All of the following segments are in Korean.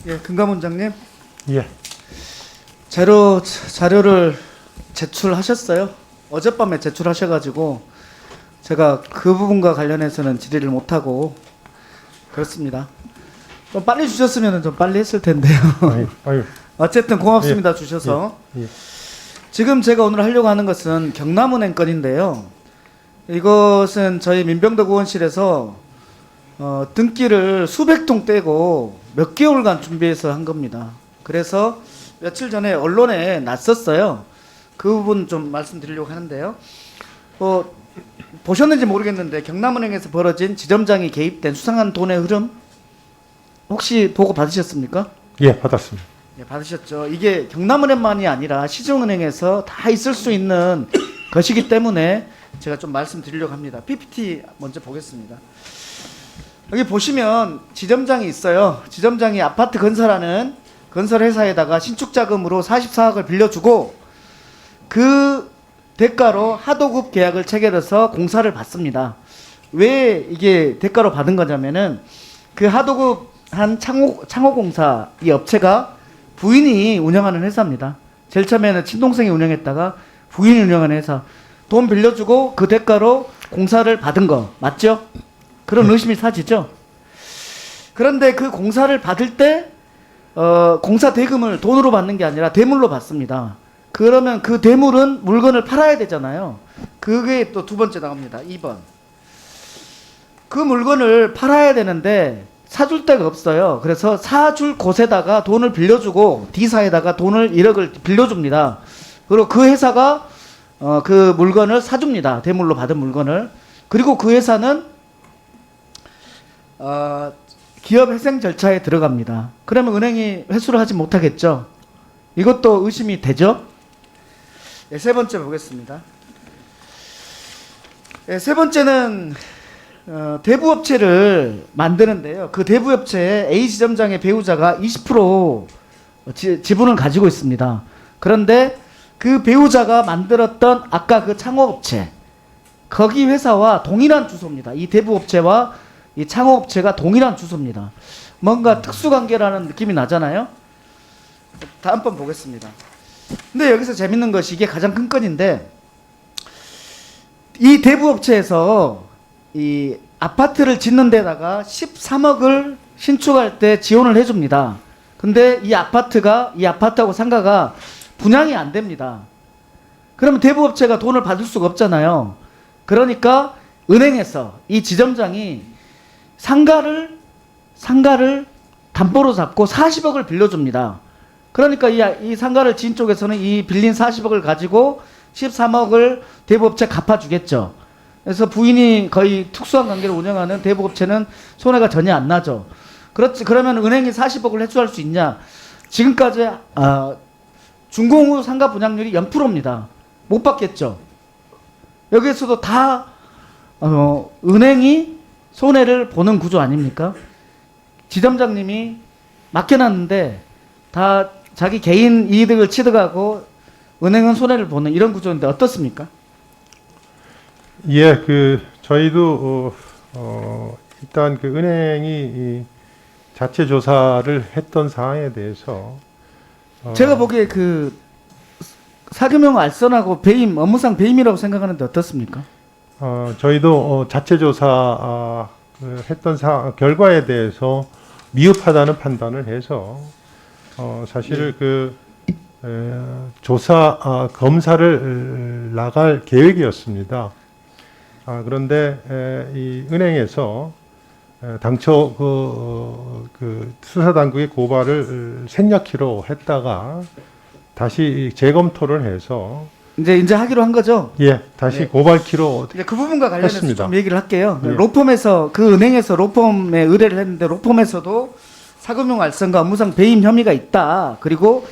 예, 금감원장님. 예. 자료를 제출하셨어요. 어젯밤에 제출하셔가지고 제가 그 부분과 관련해서는 질의를 못하고 그렇습니다. 좀 빨리 주셨으면 좀 빨리 했을 텐데요. 아유. 어쨌든 고맙습니다. 주셔서. 예. 지금 제가 오늘 하려고 하는 것은 경남은행 건인데요. 이것은 저희 민병덕 의원실에서 등기를 수백 통 떼고 몇 개월간 준비해서 한 겁니다. 그래서 며칠 전에 언론에 났었어요. 그 부분 좀 말씀드리려고 하는데요. 보셨는지 모르겠는데 경남은행에서 벌어진 지점장이 개입된 수상한 돈의 흐름 혹시 보고 받으셨습니까? 예, 받았습니다. 예, 받으셨죠. 이게 경남은행만이 아니라 시중은행에서 다 있을 수 있는 것이기 때문에 제가 좀 말씀드리려고 합니다. PPT 먼저 보겠습니다. 여기 보시면 지점장이 있어요. 지점장이 아파트 건설하는 건설회사에다가 신축자금으로 44억을 빌려주고 그 대가로 하도급 계약을 체결해서 공사를 받습니다. 왜 이게 대가로 받은 거냐면은 그 하도급 한 창호공사 이 업체가 부인이 운영하는 회사입니다. 제일 처음에는 친동생이 운영했다가 부인이 운영하는 회사. 돈 빌려주고 그 대가로 공사를 받은 거 맞죠? 그런 의심이 사지죠. 그런데 그 공사를 받을 때 공사 대금을 돈으로 받는 게 아니라 대물로 받습니다. 그러면 그 대물은 물건을 팔아야 되잖아요. 그게 또 두 번째 나옵니다. 2번. 그 물건을 팔아야 되는데 사줄 데가 없어요. 그래서 사줄 곳에다가 돈을 빌려주고 D사에다가 돈을 1억을 빌려줍니다. 그리고 그 회사가 그 물건을 사줍니다. 대물로 받은 물건을. 그리고 그 회사는 기업회생 절차에 들어갑니다. 그러면 은행이 회수를 하지 못하겠죠. 이것도 의심이 되죠. 네, 세 번째 보겠습니다. 네, 세 번째는 대부업체를 만드는데요. 그 대부업체에 A 지점장의 배우자가 20% 지분을 가지고 있습니다. 그런데 그 배우자가 만들었던 아까 그 창호업체 거기 회사와 동일한 주소입니다. 이 대부업체와 이 창호업체가 동일한 주소입니다. 뭔가 특수관계라는 느낌이 나잖아요. 다음번 보겠습니다. 근데 여기서 재밌는 것이 이게 가장 큰 건인데 이 대부업체에서 이 아파트를 짓는 데다가 13억을 신축할 때 지원을 해줍니다. 근데 이 아파트하고 상가가 분양이 안 됩니다. 그러면 대부업체가 돈을 받을 수가 없잖아요. 그러니까 은행에서 이 지점장이 상가를 담보로 잡고 40억을 빌려줍니다. 그러니까 이 상가를 지은 쪽에서는 이 빌린 40억을 가지고 13억을 대부업체 갚아주겠죠. 그래서 부인이 거의 특수한 관계를 운영하는 대부업체는 손해가 전혀 안 나죠. 그렇지. 그러면 은행이 40억을 회수할 수 있냐? 지금까지 준공 후 상가 분양률이 0%입니다. 못 받겠죠. 여기에서도 다 은행이 손해를 보는 구조 아닙니까? 지점장님이 맡겨놨는데 다 자기 개인 이득을 취득하고 은행은 손해를 보는 이런 구조인데 어떻습니까? 예, 저희도 일단 그 은행이 이 자체 조사를 했던 사항에 대해서 제가 보기에 그 사규명 알선하고 배임 업무상 배임이라고 생각하는데 어떻습니까? 저희도 자체 조사 했던 결과에 대해서 미흡하다는 판단을 해서 사실 조사 검사를 나갈 계획이었습니다. 그런데 이 은행에서 당초 그 수사 당국의 고발을 생략키로 했다가 다시 재검토를 해서 이제 하기로 한 거죠. 예, 다시 네. 고발키로 이제 그 부분과 관련해서 했습니다. 좀 얘기를 할게요. 예. 로펌에서 그 은행에서 로펌에 의뢰를 했는데 로펌에서도 사금융 알선과 업무상 배임 혐의가 있다. 그리고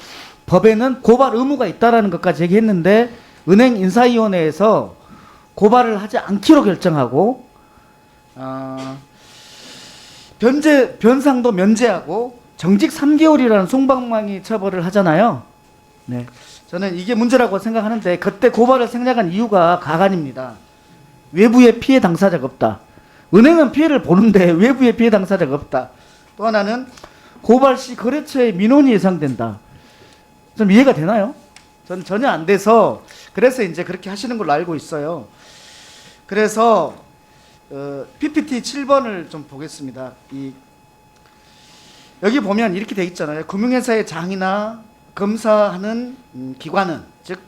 법에는 고발 의무가 있다라는 것까지 얘기했는데 은행 인사위원회에서 고발을 하지 않기로 결정하고 변상도 면제하고 정직 3개월이라는 솜방망이 처벌을 하잖아요. 네, 저는 이게 문제라고 생각하는데 그때 고발을 생략한 이유가 가관입니다. 외부의 피해 당사자가 없다. 은행은 피해를 보는데 외부의 피해 당사자가 없다. 또 하나는 고발 시 거래처의 민원이 예상된다. 좀 이해가 되나요? 저는 전혀 안 돼서 그래서 이제 그렇게 하시는 걸로 알고 있어요. 그래서 PPT 7번을 좀 보겠습니다. 여기 보면 이렇게 돼 있잖아요. 금융회사의 장이나 검사하는 기관은, 즉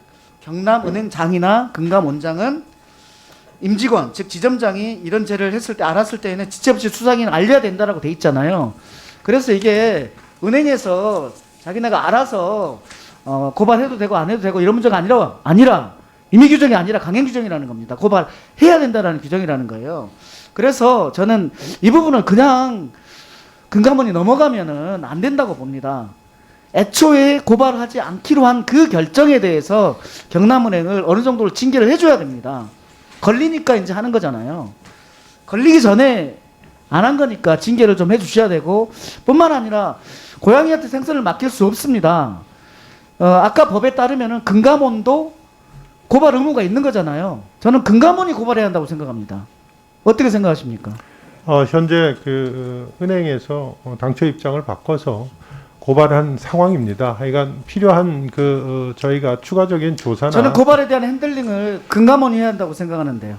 경남은행장이나 금감원장은 임직원, 즉 지점장이 이런 죄를 했을 때 알았을 때에는 지체 없이 수사기관에 알려야 된다라고 돼 있잖아요. 그래서 이게 은행에서 자기네가 알아서 고발해도 되고 안 해도 되고 이런 문제가 아니라 임의 규정이 아니라 강행 규정이라는 겁니다. 고발해야 된다라는 규정이라는 거예요. 그래서 저는 이 부분을 그냥 금감원이 넘어가면은 안 된다고 봅니다. 애초에 고발하지 않기로 한 그 결정에 대해서 경남은행을 어느 정도로 징계를 해줘야 됩니다. 걸리니까 이제 하는 거잖아요. 걸리기 전에 안 한 거니까 징계를 좀 해주셔야 되고, 뿐만 아니라 고양이한테 생선을 맡길 수 없습니다. 아까 법에 따르면은 금감원도 고발 의무가 있는 거잖아요. 저는 금감원이 고발해야 한다고 생각합니다. 어떻게 생각하십니까? 현재 은행에서 당초 입장을 바꿔서 고발한 상황입니다. 하여간 필요한 저희가 추가적인 조사나 저는 고발에 대한 핸들링을 금감원이 해야 한다고 생각하는데요.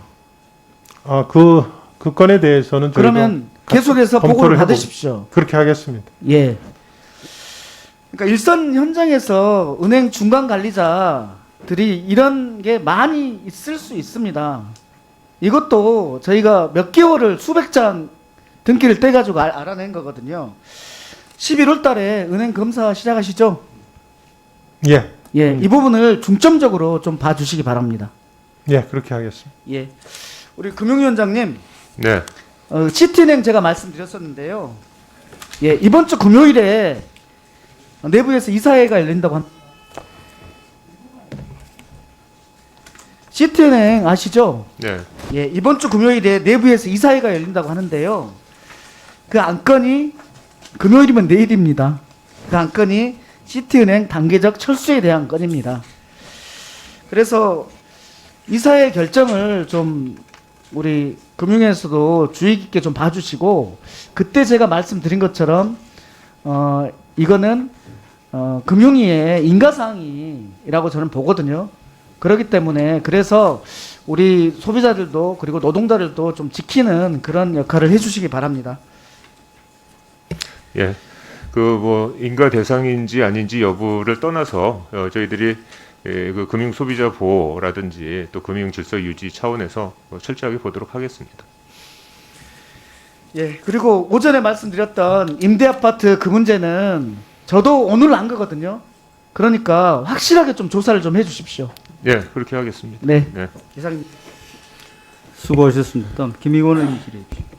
그 건에 대해서는 그러면 계속해서 보고를 받으십시오. 그렇게 하겠습니다. 예. 그러니까 일선 현장에서 은행 중간 관리자들이 이런 게 많이 있을 수 있습니다. 이것도 저희가 몇 개월을 수백 장 등기를 떼가지고 알아낸 거거든요. 11월 달에 은행 검사 시작하시죠? 예. 예, 이 부분을 중점적으로 좀 봐주시기 바랍니다. 예, 그렇게 하겠습니다. 예. 우리 금융위원장님, 네. 시티은행 제가 말씀드렸었는데요. 예, 이번 주 금요일에 내부에서 이사회가 열린다고 합니다. 시티은행 아시죠? 네. 예, 이번 주 금요일에 내부에서 이사회가 열린다고 하는데요. 그 안건이 금요일이면 내일입니다. 그 안건이 시티은행 단계적 철수에 대한 건입니다. 그래서 이사회 결정을 좀 우리 금융에서도 주의 깊게 좀 봐주시고, 그때 제가 말씀드린 것처럼 이거는 금융위의 인가사항이라고 저는 보거든요. 그렇기 때문에 그래서 우리 소비자들도 그리고 노동자들도 좀 지키는 그런 역할을 해주시기 바랍니다. 예. 인가 대상인지 아닌지 여부를 떠나서 저희들이 그 금융 소비자 보호라든지 또 금융 질서 유지 차원에서 철저하게 보도록 하겠습니다. 예, 그리고 오전에 말씀드렸던 임대 아파트 그 문제는 저도 오늘 안 거거든요. 그러니까 확실하게 좀 조사를 좀 해주십시오. 예, 그렇게 하겠습니다. 네, 네. 이상입니다. 수고하셨습니다. 다음 김익원 의원 질의해 주십시오.